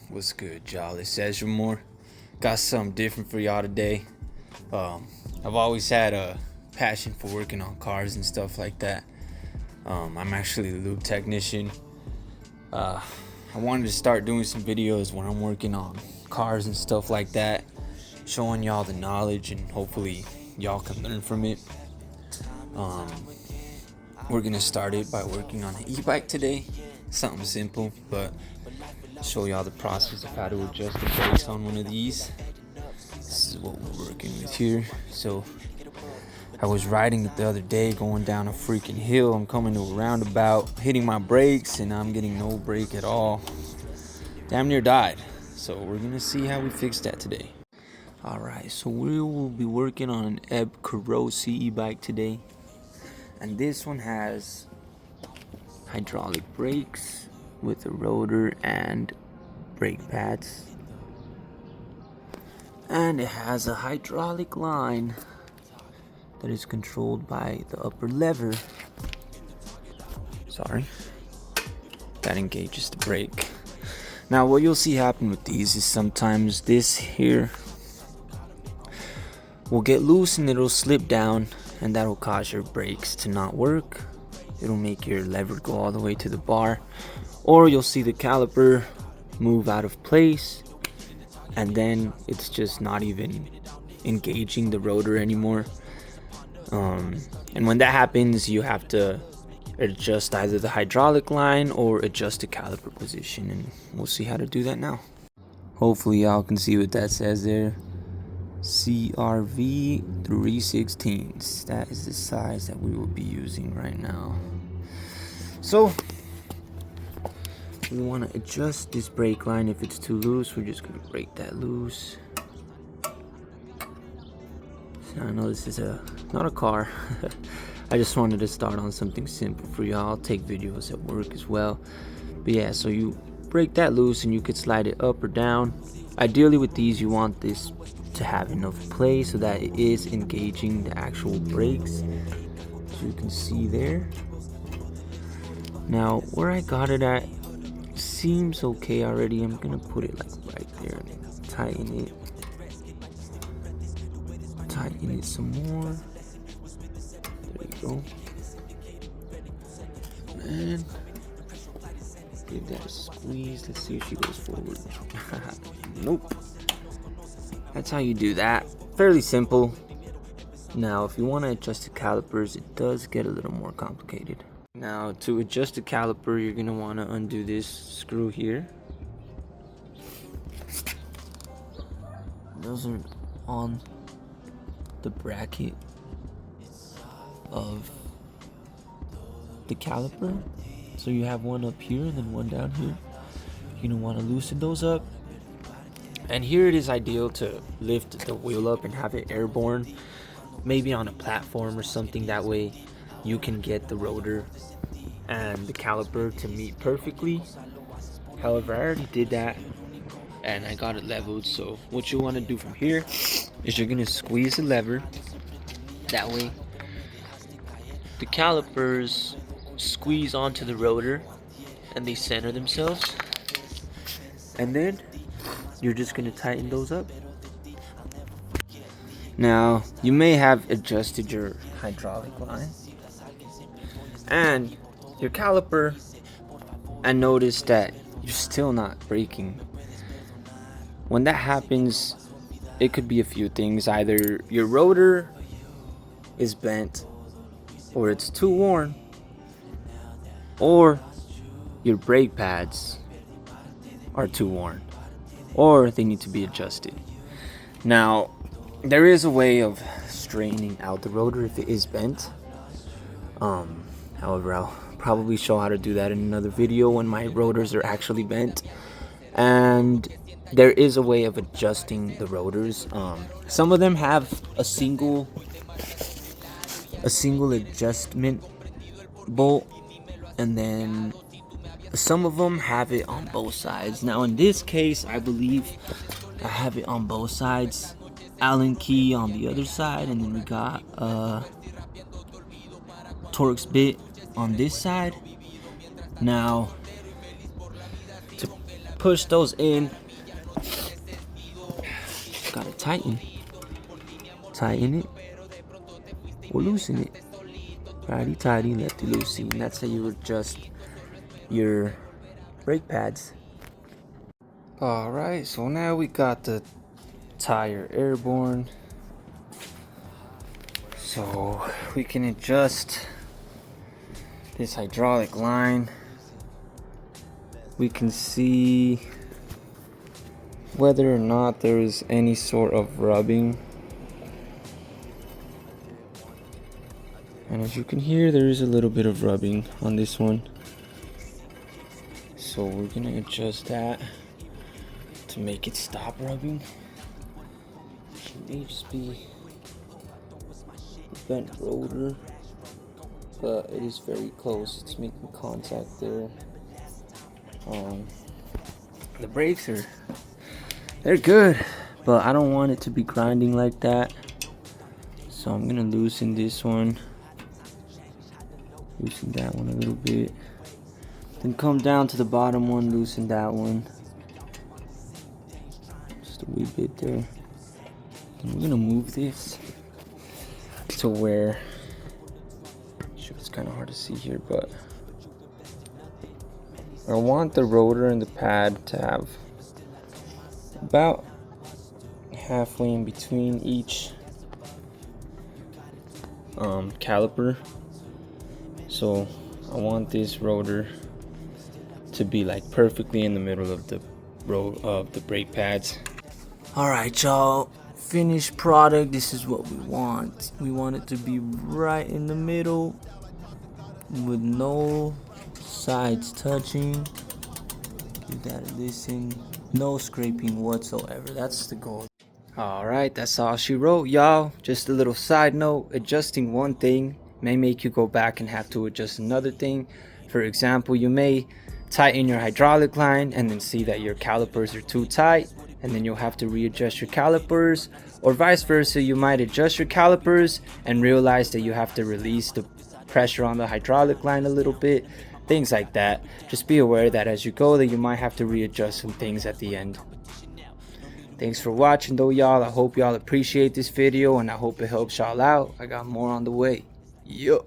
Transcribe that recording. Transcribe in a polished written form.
What's good, y'all? It's Ezra Moore. Got something different for y'all today. I've always had a passion for working on cars and stuff like that. I'm actually a lube technician. I wanted to start doing some videos when I'm working on cars and stuff like that, showing y'all the knowledge, and hopefully y'all can learn from it. We're gonna start it by working on an e-bike today. Something simple, but show y'all the process of how to adjust the brakes on one of these. This is what we're working with here. So I was riding it the other day, going down a freaking hill. I'm coming to a roundabout, hitting my brakes, and I'm getting no brake at all. Damn near died. So we're gonna see how we fix that today. Alright, so we will be working on an Ebb Carosi e-bike today. And this one has hydraulic brakes with a rotor and brake pads. And it has a hydraulic line that is controlled by the upper lever. Sorry. That engages the brake. Now what you'll see happen with these is sometimes this here will get loose and it'll slip down, and that'll cause your brakes to not work. It'll make your lever go all the way to the bar, or you'll see the caliper move out of place, and then it's just not even engaging the rotor anymore. And when that happens, you have to adjust either the hydraulic line or adjust the caliper position, and we'll see how to do that now. Hopefully y'all can see what that says there. CRV 3/16. That is the size that we will be using right now. So we want to adjust this brake line. If it's too loose, we're just going to break that loose. So I know this is not a car. I just wanted to start on something simple for y'all. I'll take videos at work as well. But yeah, so you break that loose and you could slide it up or down. Ideally with these, you want this to have enough play so that it is engaging the actual brakes, as you can see there. Now where I got it at seems okay already. I'm gonna put it like right there and tighten it some more. There you go. And give that a squeeze. Let's see if she goes forward. Nope. That's how you do that. Fairly simple. Now if you want to adjust the calipers, it does get a little more complicated. Now to adjust the caliper, you're going to want to undo this screw here. Those are on the bracket of the caliper. So you have one up here and then one down here. You're going to want to loosen those up. And here it is ideal to lift the wheel up and have it airborne, maybe on a platform or something. That way you can get the rotor and the caliper to meet perfectly. However, I already did that and I got it leveled. So what you want to do from here is you're going to squeeze the lever. That way the calipers squeeze onto the rotor and they center themselves. And then you're just going to tighten those up. Now, you may have adjusted your hydraulic line and your caliper and notice that you're still not braking. When that happens, it could be a few things. Either your rotor is bent, or it's too worn, or your brake pads are too worn, or they need to be adjusted. Now, there is a way of straightening out the rotor if it is bent. However, I'll probably show how to do that in another video when my rotors are actually bent. And there is a way of adjusting the rotors. Some of them have a single adjustment bolt, and then some of them have it on both sides. Now in this case, I believe I have it on both sides. Allen key on the other side, and then we got Torx bit on this side. Now to push those in. Gotta tighten it or loosen it. Righty tighty, lefty loosey, and that's how you adjust your brake pads. Alright, so now we got the tire airborne, so we can adjust this hydraulic line. We can see whether or not there is any sort of rubbing, and as you can hear, there is a little bit of rubbing on this one, so we're gonna adjust that to make it stop rubbing. It may just be the bent rotor, but it is very close. It's making contact there. The brakes they're good, but I don't want it to be grinding like that, so I'm gonna loosen this one, loosen that one a little bit, then come down to the bottom one, loosen that one just a wee bit there. And we're gonna move this to where, sure, it's kind of hard to see here, but I want the rotor and the pad to have about halfway in between each caliper. So I want this rotor to be like perfectly in the middle of the row of the brake pads. Alright, y'all, finished product. This is what we want. We want it to be right in the middle with no sides touching. Give that a listen. No scraping whatsoever. That's the goal. Alright, that's all she wrote, y'all. Just a little side note, adjusting one thing may make you go back and have to adjust another thing. For example, you may tighten your hydraulic line and then see that your calipers are too tight, and then you'll have to readjust your calipers, or vice versa. You might adjust your calipers and realize that you have to release the pressure on the hydraulic line a little bit. Things like that. Just be aware that as you go, that you might have to readjust some things at the end. Thanks for watching though, y'all. I hope y'all appreciate this video, and I hope it helps y'all out. I got more on the way. Yup.